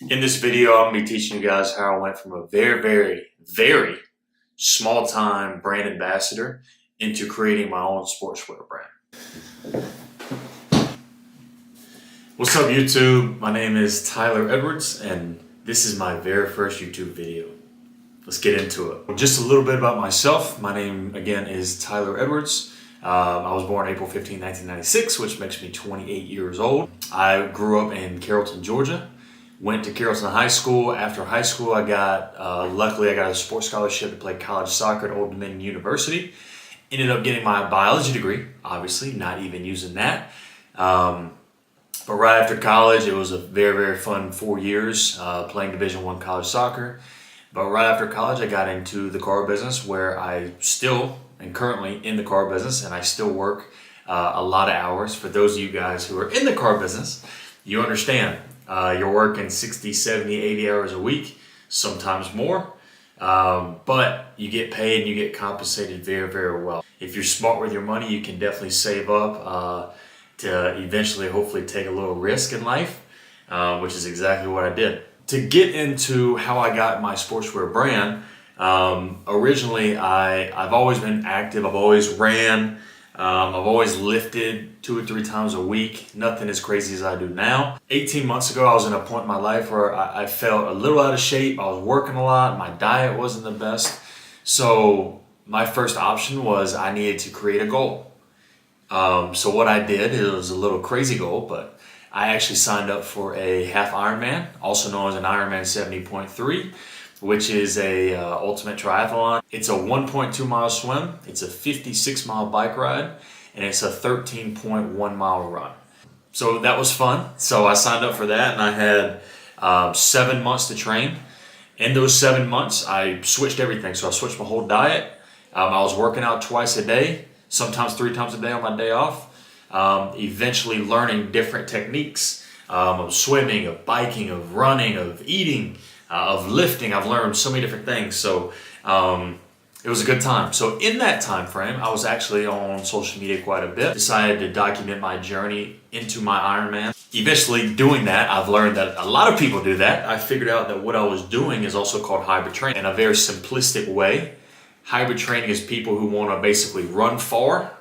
In this video, I'm going to be teaching you guys how I went from a very small time brand ambassador into creating my own sportswear brand. What's up YouTube? My name is Tyler Edwards and this is my very first YouTube video. Let's get into it. Just a little bit about myself. My name again is Tyler Edwards. I was born April 15, 1996, which makes me 28 years old. I grew up in Carrollton, Georgia. Went to Carrollton High School. After high school, luckily I got a sports scholarship to play college soccer at Old Dominion University. Ended up getting my biology degree, obviously, not even using that. But right after college, it was a very fun 4 years playing Division I college soccer. But right after college, I got into the car business where I still am currently in the car business and I still work a lot of hours. For those of you guys who are in the car business, you understand. You're working 60, 70, 80 hours a week, sometimes more, but you get paid and you get compensated very well. If you're smart with your money, you can definitely save up to eventually hopefully take a little risk in life, which is exactly what I did. To get into how I got my sportswear brand, originally I've always been active, I've always ran, I've always lifted 2 or 3 times a week, nothing as crazy as I do now. 18 months ago, I was in a point in my life where I felt a little out of shape. I was working a lot, my diet wasn't the best. So my first option was I needed to create a goal. So what I did, it was a little crazy goal, but I actually signed up for a half Ironman, also known as an Ironman 70.3. which is a ultimate triathlon. It's a 1.2 mile swim, it's a 56 mile bike ride, and it's a 13.1 mile run. So that was fun. So I signed up for that and I had 7 months to train. In those 7 months, I switched everything. So I switched my whole diet. I was working out twice a day, sometimes 3 times a day on my day off. Eventually learning different techniques of swimming, of biking, of running, of eating, of lifting. I've learned so many different things. So it was a good time. So in that time frame, I was actually on social media quite a bit. Decided to document my journey into my Ironman. Eventually doing that, I've learned that a lot of people do that. I figured out that what I was doing is also called hybrid training. In a very simplistic way, hybrid training is people who want to basically run far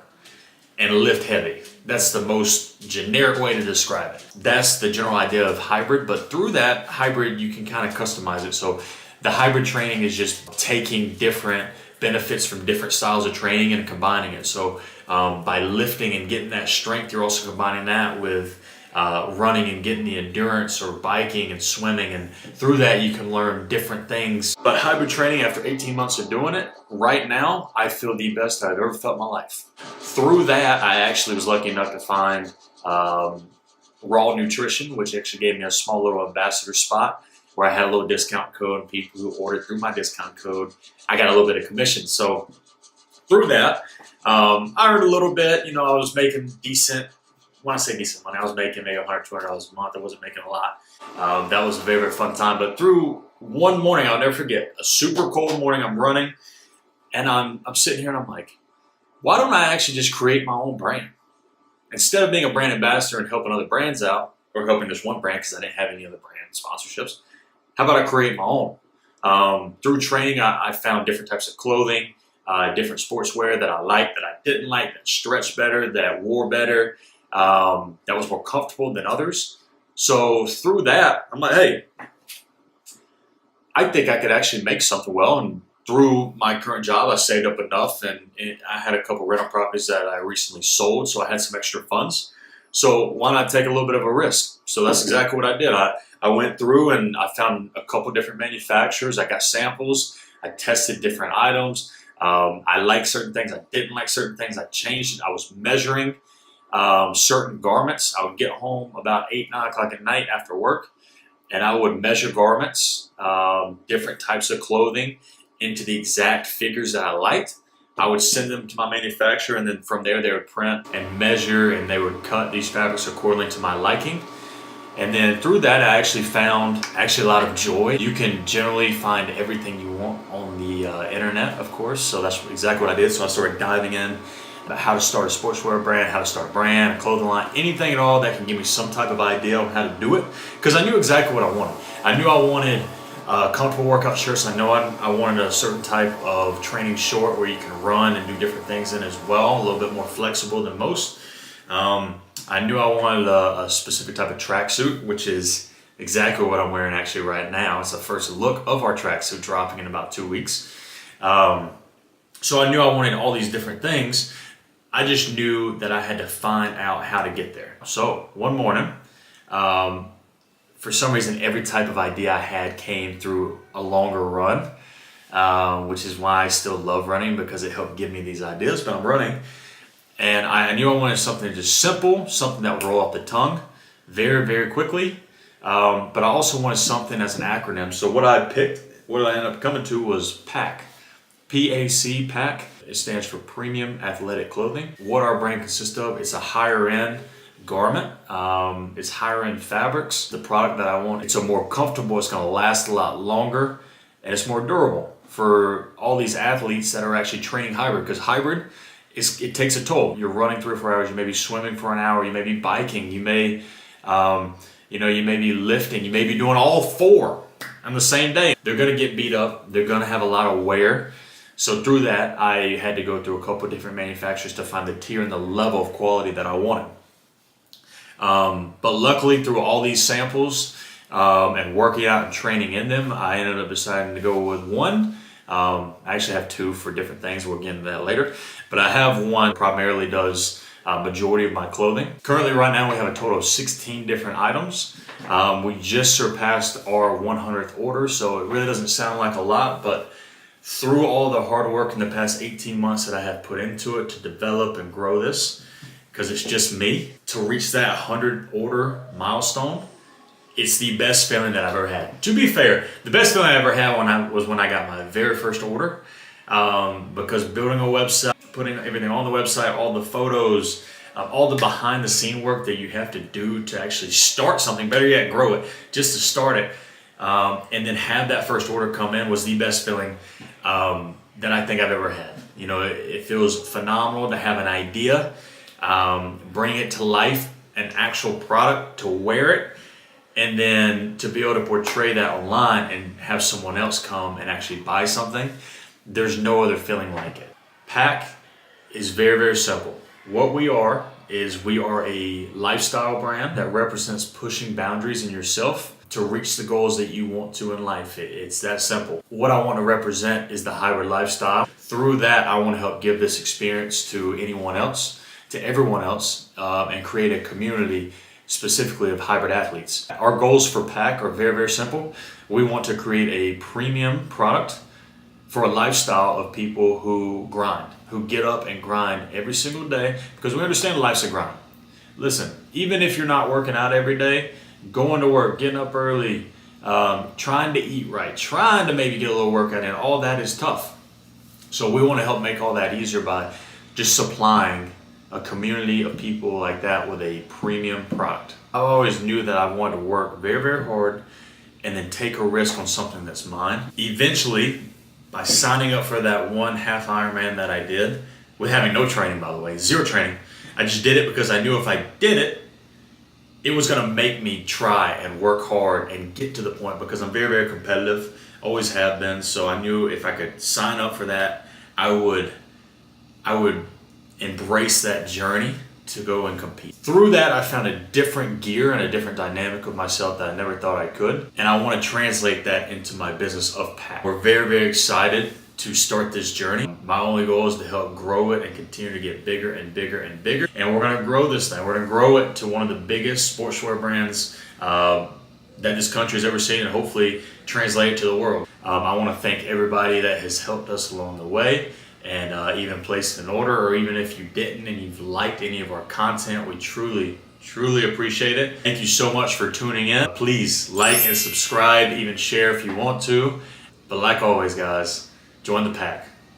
and lift heavy. That's the most generic way to describe it. That's the general idea of hybrid, but through that hybrid, you can kind of customize it. So the hybrid training is just taking different benefits from different styles of training and combining it. So by lifting and getting that strength, you're also combining that with running and getting the endurance, or biking and swimming, and through that you can learn different things. But hybrid training, after 18 months of doing it, right now I feel the best I've ever felt in my life. Through that, I actually was lucky enough to find Raw Nutrition, which actually gave me a small little ambassador spot where I had a little discount code, and people who ordered through my discount code, I got a little bit of commission. So through that, I earned a little bit. You know, I was making decent. When I say decent money, I was making maybe $100, $200 a month. I wasn't making a lot. That was a very fun time. But through one morning, I'll never forget, a super cold morning, I'm running, and I'm sitting here and I'm like, why don't I actually just create my own brand? Instead of being a brand ambassador and helping other brands out, or helping just one brand because I didn't have any other brand sponsorships, how about I create my own? Through training, I found different types of clothing, different sportswear that I liked, that I didn't like, that stretched better, that wore better, that was more comfortable than others. So through that, I'm like, hey, I think I could actually make something well. And through my current job, I saved up enough, and I had a couple rental properties that I recently sold, so I had some extra funds. So why not take a little bit of a risk? So that's exactly what I did. I went through and I found a couple different manufacturers. I got samples. I tested different items. I liked certain things. I didn't like certain things. I changed it. I was measuring certain garments. I would get home about 8, 9 o'clock at night after work, and I would measure garments, different types of clothing, into the exact figures that I liked. I would send them to my manufacturer, and then from there they would print and measure, and they would cut these fabrics accordingly to my liking. And then through that, I actually found a lot of joy. You can generally find everything you want on the internet, of course. So that's exactly what I did. So I started diving in about how to start a sportswear brand, how to start a brand, a clothing line, anything at all that can give me some type of idea on how to do it. Because I knew exactly what I wanted. I knew I wanted comfortable workout shirts. I know I wanted a certain type of training short where you can run and do different things in as well, a little bit more flexible than most. I knew I wanted a specific type of tracksuit, which is exactly what I'm wearing actually right now. It's the first look of our tracksuit dropping in about 2 weeks. So I knew I wanted all these different things. I just knew that I had to find out how to get there. So one morning, for some reason, every type of idea I had came through a longer run, which is why I still love running, because it helped give me these ideas. But I'm running, and I knew I wanted something just simple, something that would roll off the tongue very, very quickly. But I also wanted something as an acronym. So what I picked, what I ended up coming to was PAC. PAC, PAC. It stands for Premium Athletic Clothing. What our brand consists of, it's a higher end garment. It's higher end fabrics. The product that I want, it's a more comfortable, it's gonna last a lot longer, and it's more durable for all these athletes that are actually training hybrid, because hybrid, it takes a toll. You're running 3 or 4 hours, you may be swimming for an hour, you may be biking, you may, you may be lifting, you may be doing all 4 on the same day. They're gonna get beat up, they're gonna have a lot of wear. So through that, I had to go through a couple of different manufacturers to find the tier and the level of quality that I wanted. But luckily, through all these samples and working out and training in them, I ended up deciding to go with one. I actually have 2 for different things. We'll get into that later. But I have one primarily does majority of my clothing. Currently, right now, we have a total of 16 different items. We just surpassed our 100th order, so it really doesn't sound like a lot, but through all the hard work in the past 18 months that I have put into it to develop and grow this, because it's just me, to reach that 100 order milestone, it's the best feeling that I've ever had. To be fair, the best feeling I ever had was when I got my very first order, because building a website, putting everything on the website, all the photos, all the behind the scene work that you have to do to actually start something, better yet grow it, just to start it, and then have that first order come in was the best feeling that I think I've ever had. You know, it feels phenomenal to have an idea, bring it to life, an actual product, to wear it, and then to be able to portray that online and have someone else come and actually buy something. There's no other feeling like it. PAC is very, very simple. What we are is we are a lifestyle brand that represents pushing boundaries in yourself to reach the goals that you want to in life. It's that simple. What I want to represent is the hybrid lifestyle. Through that, I want to help give this experience to anyone else, to everyone else, and create a community specifically of hybrid athletes. Our goals for PAC are very, very simple. We want to create a premium product for a lifestyle of people who grind, who get up and grind every single day, because we understand life's a grind. Listen, even if you're not working out every day, going to work, getting up early, trying to eat right, trying to maybe get a little workout in, all that is tough. So we want to help make all that easier by just supplying a community of people like that with a premium product. I always knew that I wanted to work very, very hard and then take a risk on something that's mine. Eventually, by signing up for that one half Ironman that I did, with having no training, by the way, 0 training, I just did it because I knew if I did it, it was gonna make me try and work hard and get to the point, because I'm very, very competitive, always have been. So I knew if I could sign up for that, I would embrace that journey to go and compete. Through that, I found a different gear and a different dynamic of myself that I never thought I could. And I want to translate that into my business of PAC. We're very, very excited to start this journey. My only goal is to help grow it and continue to get bigger and bigger and bigger. And we're going to grow this thing. We're going to grow it to one of the biggest sportswear brands that this country has ever seen, and hopefully translate it to the world. I want to thank everybody that has helped us along the way, and even placed an order, or even if you didn't and you've liked any of our content, we truly appreciate it. Thank you so much for tuning in. Please like and subscribe, even share if you want to. But like always, guys, join the PAC.